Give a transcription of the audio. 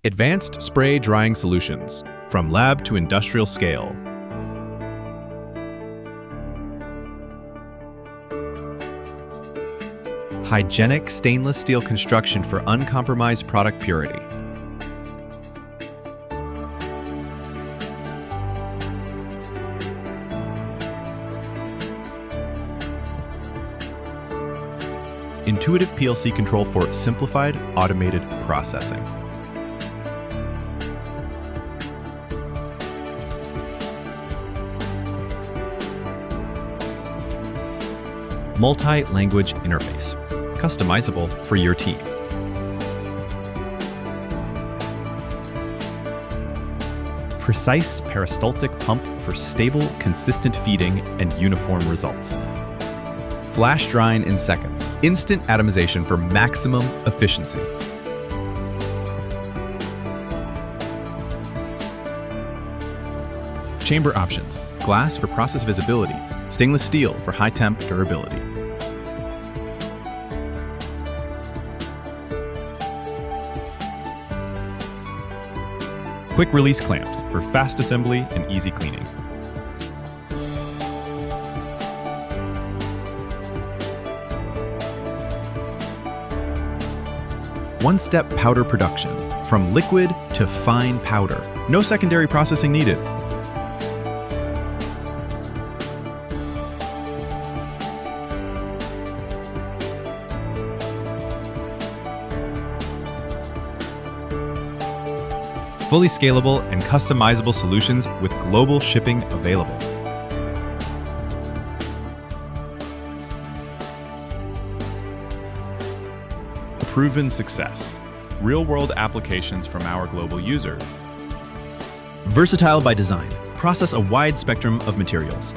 Advanced spray drying solutions, from lab to industrial scale. Hygienic stainless steel construction for uncompromised product purity. Intuitive PLC control for simplified, automated processing. Multi-language interface, customizable for your team. Precise peristaltic pump for stable, consistent feeding and uniform results. Flash drying in seconds. Instant atomization for maximum efficiency. Chamber options. Glass for process visibility. Stainless steel for high temp durability. Quick release clamps for fast assembly and easy cleaning. One-step powder production, from liquid to fine powder. No secondary processing needed. Fully scalable and customizable solutions with global shipping available. Proven success. Real-world applications from our global user. Versatile by design. Process a wide spectrum of materials.